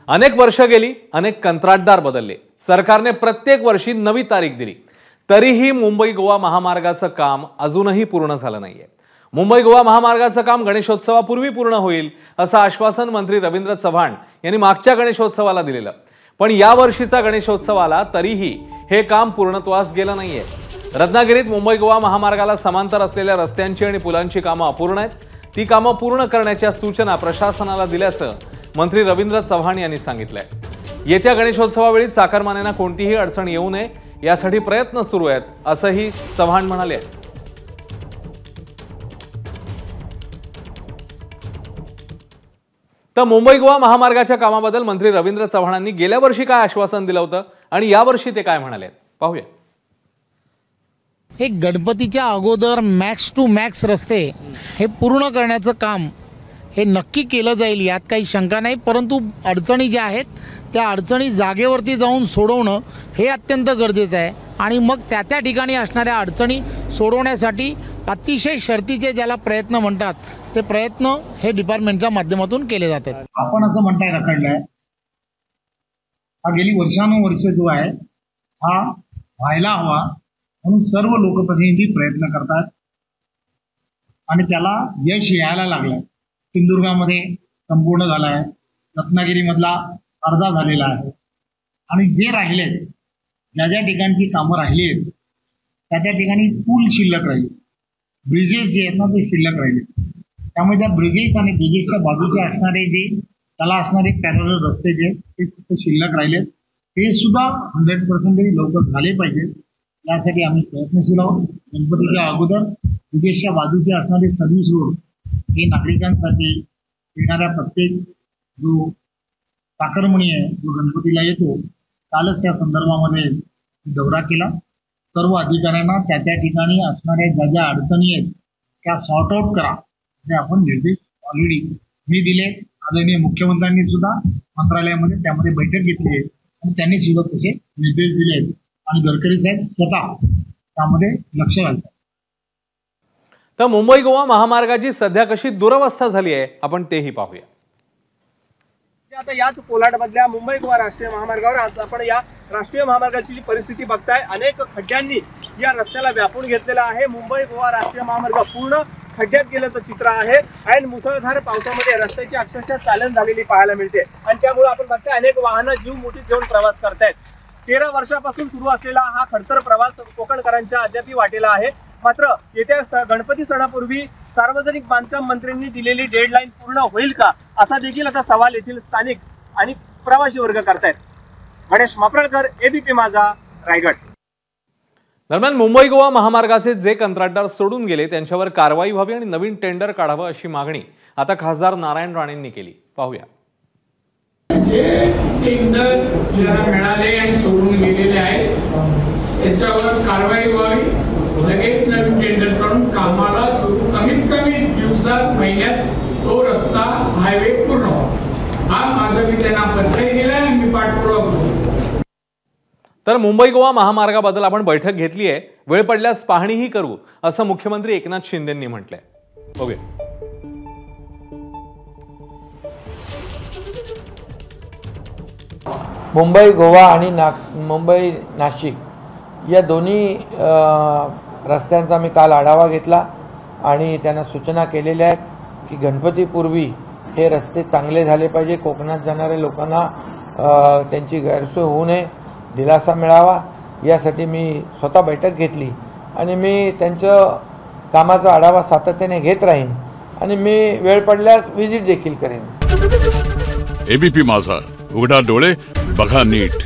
अनेक वर्ष गेली, अनेक कंत्राटदार बदलले, सरकारने प्रत्येक वर्षी नवी तारीख दिली, तरीही मुंबई गोवा महामार्गाचं काम अजूनही पूर्ण झालं नाहीये। मुंबई गोवा महामार्गाचं काम गणेशोत्सवापूर्वी पूर्ण होईल असं आश्वासन मंत्री रवींद्र चव्हाण यांनी मागच्या गणेशोत्सवाला दिलेलं, पण या वर्षीचा गणेशोत्सवाला तरीही हे काम पूर्णत्वास गेलं नाहीये। रत्नागिरीत मुंबई गोवा महामार्गाला समांतर असलेल्या रस्त्यांची आणि पुलांची कामं अपूर्ण आहेत। ती कामं पूर्ण करण्याच्या सूचना प्रशासनाला दिल्याचं मंत्री रवींद्र चव्हाण यांनी सांगितलंय। येत्या गणेशोत्सवावेळी चाकरमान्यांना कोणतीही अडचण येऊ नये यासाठी प्रयत्न सुरू आहेत असंही चव्हाण म्हणाले। तर मुंबई गोवा महामार्गाच्या कामाबद्दल मंत्री रवींद्र चव्हाणांनी गेल्या वर्षी काय आश्वासन दिलं होतं आणि यावर्षी ते काय म्हणाले पाहूया। हे गणपतीच्या अगोदर मॅक्स टू मॅक्स रस्ते हे पूर्ण करण्याचं काम हे नक्की केलं जाईल, यात काही शंका नाही। परंतु अडचणी ज्या आहेत त्या अडचणी जागेवरती जाऊन सोडवणं हे अत्यंत गरजेचं आहे आणि मग त्या ठिकाणी असणाऱ्या अडचणी सोडवण्यासाठी अतिशय शर्तीचे ज्याला प्रयत्न म्हणतात ते प्रयत्न हे डिपार्टमेंटच्या माध्यमातून केले जातात। आपण असं म्हणताय रखडलाय, हा गेली वर्षानुवर्ष जो आहे हा व्हायला हवा म्हणून सर्व लोकप्रतिनिधी प्रयत्न करतात आणि त्याला यश यायला लागलंय। सिंधुदुर्गामध्ये संपूर्ण झाला आहे, रत्नागिरीमधला अर्धा झालेला आहे आणि जे राहिलेत ज्या ज्या ठिकाणची कामं राहिली आहेत त्या ठिकाणी पूल शिल्लक राहिले, ब्रिजेस जे आहेत ना ते शिल्लक राहिले। त्यामुळे त्या ब्रिजेस आणि ब्रिजेसच्या बाजूचे असणारे जे त्याला असणारे पॅरलल रस्ते जे ते फक्त शिल्लक राहिले, ते सुद्धा 100% लवकर झाले पाहिजे यासाठी आम्ही प्रयत्नशील आहोत। गणपतीच्या अगोदर ब्रिजेसच्या बाजूचे असणारे सर्व्हिस रोड हे नागरिकांसाठी येणाऱ्या प्रत्येक जो चाकरमणी आहे जो गणपतीला येतो, कालच त्या संदर्भामध्ये दौरा केला। सर्व अधिकाऱ्यांना त्या ठिकाणी असणाऱ्या ज्या ज्या अडचणी आहेत त्या सॉर्ट आउट करा हे आपण निर्देश ऑलरेडी मी दिले। आदरणीय मुख्यमंत्र्यांनी सुद्धा मंत्रालयामध्ये त्यामध्ये बैठक घेतली आहे आणि त्यांनी सुद्धा तसे निर्देश दिले आहेत आणि गडकरी साहेब स्वतः त्यामध्ये लक्ष घालतात। तर मुंबई गोवा महामार्गाची सध्या कशी दुरवस्था झाली आहे आपण तेही पाहूया। आता याच कोलाडमधल्या मुंबई गोवा राष्ट्रीय महामार्गावर आपण या राष्ट्रीय महामार्गाची जी परिस्थिती बघताय, अनेक खड्ड्यांनी या रस्त्याला व्यापून घेतलेला आहे। मुंबई गोवा राष्ट्रीय महामार्ग पूर्ण खड्ड्यात गेल्याचं चित्र आहे आणि मुसळधार पावसामध्ये रस्त्याची अक्षरशः चालन झालेली पाहायला मिळते आणि त्यामुळे आपण बघताय अनेक वाहनं जीव मुठीत घेऊन प्रवास करतायत। 13 वर्षापासून सुरू असलेला हा खडतर प्रवास कोकणकरांच्या अद्याप वाटेला आहे। मात्र येत्या गणपती सणापूर्वी सार्वजनिक बांधकाम मंत्र्यांनी दिलेली डेडलाईन पूर्ण होईल का असा देखील आता सवाल येथील स्थानिक आणि प्रवासी वर्ग करतायत। गणेश मापळकर, एबीपी माझा, रायगड। दरम्यान मुंबई गोवा महामार्गाचे जे कंत्राटदार सोडून गेले त्यांच्यावर कारवाई व्हावी आणि नवीन टेंडर काढावं अशी मागणी आता खासदार नारायण राणेंनी केली, पाहूया। टेंडर ज्यांना मिळाले आणि सोडून गेलेले आहेत त्याच्यावर कारवाई व्हावी, लगेच नवीन टेंडर काढून कामाला सुरू कमीत कमी दिवसात महिन्यात तो रस्ता हायवे पूर्ण व्हावा हा माझा मी त्यांना पत्रही दिला आणि मी पाठपुरावा करतो। तर मुंबई गोवा महामार्गाबद्दल आपण बैठक घेतली आहे, वेळ पडल्यास पाहणीही करू असं मुख्यमंत्री एकनाथ शिंदेंनी म्हटलंय, बघूया। मुंबई गोवा आणि मुंबई नाशिक या दोन्ही रस्त्यांचा मी काल आढावा घेतला आणि त्यांना सूचना केलेल्या आहेत की गणपतीपूर्वी हे रस्ते चांगले झाले पाहिजे, कोकणात जाणाऱ्या लोकांना त्यांची गैरसोय होऊ नये, दिलासा मिळावा यासाठी मी स्वतः बैठक घेतली आणि मी त्यांचं कामाचा आढावा सातत्याने घेत राहीन आणि मी वेळ पडल्यास व्हिजिट देखील करेन। एबीपी माझा, उघडा डोळे बघा नीट।